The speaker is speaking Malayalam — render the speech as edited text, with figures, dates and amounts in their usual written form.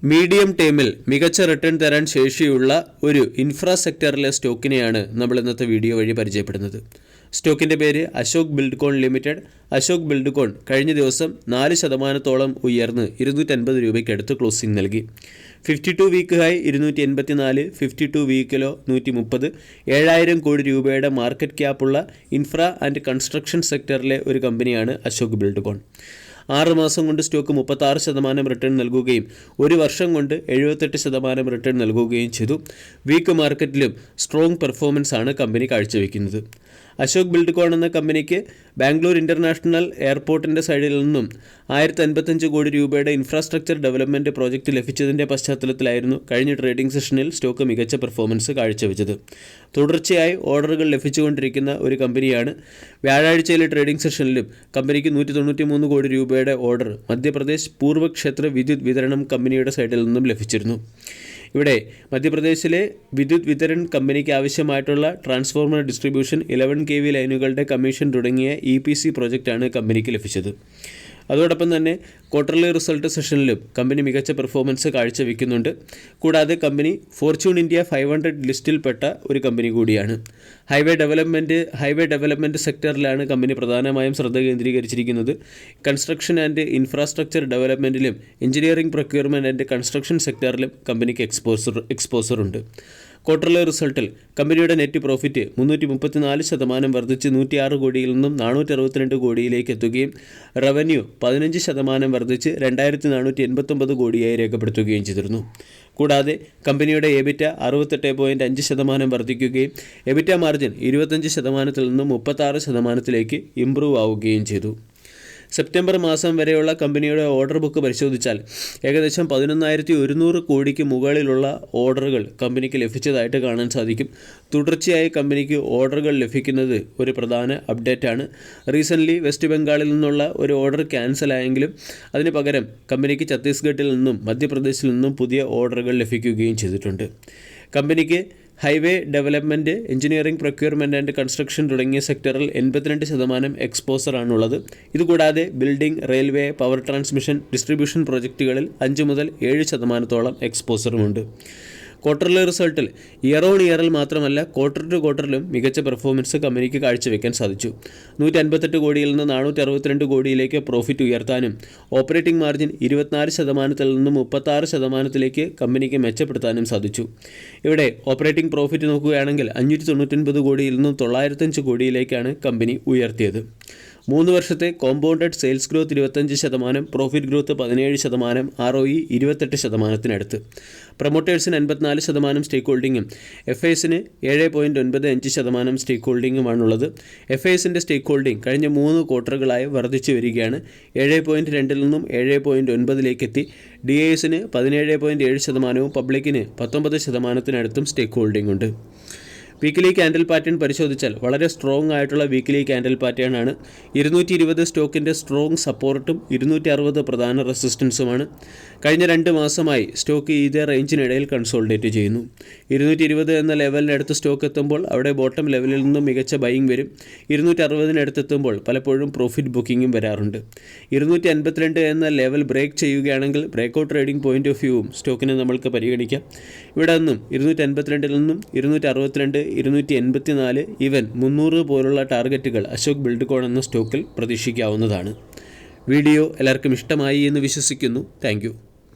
മീഡിയം ടേമിൽ മികച്ച റിട്ടേൺ തരാൻ ശേഷിയുള്ള ഒരു ഇൻഫ്രാസ്ട്രക്ചറിലെ സ്റ്റോക്കിനെയാണ് നമ്മൾ ഇന്നത്തെ വീഡിയോ വഴി പരിചയപ്പെടുന്നത്. സ്റ്റോക്കിൻ്റെ പേര് Ashok Buildcon limited. Ashok Buildcon കഴിഞ്ഞ ദിവസം 4% ഉയർന്ന് 250 രൂപയ്ക്ക് അടുത്ത് ക്ലോസിംഗ് നൽകി. 52 വീക്ക് ഹൈ 284, 52 വീക്കിലോ 130. 7000 കോടി രൂപയുടെ മാർക്കറ്റ് ക്യാപ്പുള്ള ഇൻഫ്ര ആൻഡ് കൺസ്ട്രക്ഷൻ സെക്ടറിലെ ഒരു കമ്പനിയാണ് അശോക് ബിൽഡ്കോൺ. 6 മാസം കൊണ്ട് സ്റ്റോക്ക് 36% റിട്ടേൺ നൽകുകയും 1 വർഷം കൊണ്ട് 78% റിട്ടേൺ നൽകുകയും ചെയ്തു. വീക്ക് മാർക്കറ്റിലും സ്ട്രോങ് പെർഫോമൻസ് ആണ് കമ്പനി കാഴ്ചവെക്കുന്നത്. അശോക് ബിൽഡ്കോൺ എന്ന കമ്പനിക്ക് ബാംഗ്ലൂർ ഇൻ്റർനാഷണൽ എയർപോർട്ടിൻ്റെ സൈഡിൽ നിന്നും 1055 കോടി രൂപയുടെ ഇൻഫ്രാസ്ട്രക്ചർ ഡെവലപ്മെൻറ്റ് പ്രോജക്റ്റ് ലഭിച്ചതിൻ്റെ പശ്ചാത്തലത്തിലായിരുന്നു കഴിഞ്ഞ ട്രേഡിംഗ് സെഷനിൽ സ്റ്റോക്ക് മികച്ച പെർഫോമൻസ് കാഴ്ചവെച്ചത്. തുടർച്ചയായി ഓർഡറുകൾ ലഭിച്ചുകൊണ്ടിരിക്കുന്ന ഒരു കമ്പനിയാണ്. വ്യാഴാഴ്ചയിലെ ട്രേഡിംഗ് സെഷനിലും കമ്പനിക്ക് 193 കോടി രൂപയുടെ ഓർഡർ മധ്യപ്രദേശ് പൂർവ്വ ക്ഷേത്ര വിദ്യുത് വിതരണം കമ്പനിയുടെ സൈഡിൽ നിന്നും ലഭിച്ചിരുന്നു. ഇവിടെ മധ്യപ്രദേശിലെ വിദ്യുത് വിതരൺ കമ്പനിക്ക് ആവശ്യമായിട്ടുള്ള ട്രാൻസ്ഫോർമർ ഡിസ്ട്രിബ്യൂഷൻ, 11 kV ലൈനുകളുടെ കമ്മീഷൻ തുടങ്ങിയ EPC പ്രോജക്റ്റാണ് കമ്പനിക്ക് ലഭിച്ചത്. അതോടൊപ്പം തന്നെ ക്വാർട്ടർലി റിസൾട്ട് സെഷനിലും കമ്പനി മികച്ച പെർഫോമൻസ് കാഴ്ചവെക്കുന്നുണ്ട്. കൂടാതെ കമ്പനി ഫോർച്യൂൺ ഇന്ത്യ 500 ലിസ്റ്റിൽപ്പെട്ട ഒരു കമ്പനി കൂടിയാണ്. ഹൈവേ ഡെവലപ്മെൻറ്റ് സെക്ടറിലാണ് കമ്പനി പ്രധാനമായും ശ്രദ്ധ കേന്ദ്രീകരിച്ചിരിക്കുന്നത്. കൺസ്ട്രക്ഷൻ ആൻഡ് ഇൻഫ്രാസ്ട്രക്ചർ ഡെവലപ്മെൻറ്റിലും എഞ്ചിനീയറിംഗ് പ്രൊക്യൂർമെൻറ്റ് ആൻഡ് കൺസ്ട്രക്ഷൻ സെക്ടറിലും കമ്പനിക്ക് എക്സ്പോസർ ഉണ്ട്. ക്വാർട്ടർലി റിസൾട്ടിൽ കമ്പനിയുടെ നെറ്റ് പ്രോഫിറ്റ് 334% വർദ്ധിച്ച് 106 കോടിയിൽ നിന്നും 462 കോടിയിലേക്ക് എത്തുകയും റവന്യൂ 15% വർദ്ധിച്ച് 2489 കോടിയായി രേഖപ്പെടുത്തുകയും ചെയ്തിരുന്നു. കൂടാതെ കമ്പനിയുടെ എബിറ്റ 68.5% വർദ്ധിക്കുകയും എബിറ്റ മാർജിൻ 25% നിന്നും 36% ഇംപ്രൂവ് ആവുകയും ചെയ്തു. സെപ്റ്റംബർ മാസം വരെയുള്ള കമ്പനിയുടെ ഓർഡർ ബുക്ക് പരിശോധിച്ചാൽ ഏകദേശം 11,100 കോടിക്ക് മുകളിലുള്ള ഓർഡറുകൾ കമ്പനിക്ക് ലഭിച്ചതായിട്ട് കാണാൻ സാധിക്കും. തുടർച്ചയായി കമ്പനിക്ക് ഓർഡറുകൾ ലഭിക്കുന്നത് ഒരു പ്രധാന അപ്ഡേറ്റാണ്. റീസെൻ്റ്ലി വെസ്റ്റ് ബംഗാളിൽ നിന്നുള്ള ഒരു ഓർഡർ ക്യാൻസൽ ആയെങ്കിലും അതിന് പകരം കമ്പനിക്ക് ഛത്തീസ്ഗഡിൽ നിന്നും മധ്യപ്രദേശിൽ നിന്നും പുതിയ ഓർഡറുകൾ ലഭിക്കുകയും ചെയ്തിട്ടുണ്ട്. കമ്പനിക്ക് highway development, engineering procurement and construction തുടങ്ങിയ സെക്ടറിൽ 82% എക്സ്പോസറാണുള്ളത്. ഇതുകൂടാതെ building, railway, power transmission, distribution പ്രോജക്റ്റുകളിൽ 5 മുതൽ 7% എക്സ്പോസറുമുണ്ട്. ക്വാർട്ടർലി റിസൾട്ടിൽ ഇയർ ഓൺ ഇയറിൽ മാത്രമല്ല ക്വാർട്ടർ ടു ക്വാർട്ടറിലും മികച്ച പെർഫോമൻസ് കമ്പനിക്ക് കാഴ്ചവെക്കാൻ സാധിച്ചു. 158 കോടിയിൽ നിന്ന് 462 കോടിയിലേക്ക് പ്രോഫിറ്റ് ഉയർത്താനും ഓപ്പറേറ്റിംഗ് മാർജിൻ 24% നിന്നും 36% കമ്പനിക്ക് മെച്ചപ്പെടുത്താനും സാധിച്ചു. ഇവിടെ ഓപ്പറേറ്റിംഗ് പ്രോഫിറ്റ് നോക്കുകയാണെങ്കിൽ 599 കോടിയിൽ നിന്നും 905 കോടിയിലേക്കാണ് കമ്പനി ഉയർത്തിയത്. 3 വർഷത്തെ compounded sales growth 25%, profit growth 17%, ROE 28%. പ്രൊമോട്ടേഴ്സിന് 54% സ്റ്റേക്ക് ഹോൾഡിങ്ങും FISന് 7.95% സ്റ്റേക്ക് ഹോൾഡിങ്ങുമാണുള്ളത്. FISൻ്റെ സ്റ്റേക്ക് ഹോൾഡിംഗ് കഴിഞ്ഞ 3 ക്വാർട്ടറുകളായി വർദ്ധിച്ചു വരികയാണ്. 7.2 നിന്നും 7.9 എത്തി. DISന് 17.7%, പബ്ലിക്കിന് 19%-അടുത്തും സ്റ്റേക്ക് ഹോൾഡിംഗ് ഉണ്ട്. വീക്കിലി ക്യാൻഡിൽ പാറ്റേൺ പരിശോധിച്ചാൽ വളരെ സ്ട്രോങ് ആയിട്ടുള്ള വീക്കിലി ക്യാൻഡിൽ പാറ്റേൺ ആണ്. 220 സ്റ്റോക്കിൻ്റെ സ്ട്രോങ് സപ്പോർട്ടും 260 പ്രധാന റെസിസ്റ്റൻസുമാണ്. കഴിഞ്ഞ 2 മാസമായി സ്റ്റോക്ക് ഇതേ റേഞ്ചിനിടയിൽ കൺസോൾഡേറ്റ് ചെയ്യുന്നു. 220 എന്ന ലെവലിനടുത്ത് സ്റ്റോക്ക് എത്തുമ്പോൾ അവിടെ ബോട്ടം ലെവലിൽ നിന്നും മികച്ച ബൈയിങ് വരും. 260 എത്തുമ്പോൾ പലപ്പോഴും പ്രോഫിറ്റ് ബുക്കിങ്ങും വരാറുണ്ട്. 252 എന്ന ലെവൽ ബ്രേക്ക് ചെയ്യുകയാണെങ്കിൽ ബ്രേക്ക്ഔട്ട് ട്രേഡിംഗ് പോയിന്റ് ഓഫ് വ്യൂവും സ്റ്റോക്കിനെ നമ്മൾക്ക് പരിഗണിക്കാം. ഇവിടെ നിന്നും 252 നിന്നും 262, 284, ഈവൻ 300 പോലുള്ള ടാർഗറ്റുകൾ അശോക് ബിൽഡ്കോൺ എന്ന സ്റ്റോക്കിൽ പ്രതീക്ഷിക്കാവുന്നതാണ്. വീഡിയോ എല്ലാവർക്കും ഇഷ്ടമായി എന്ന് വിശ്വസിക്കുന്നു. Thank you.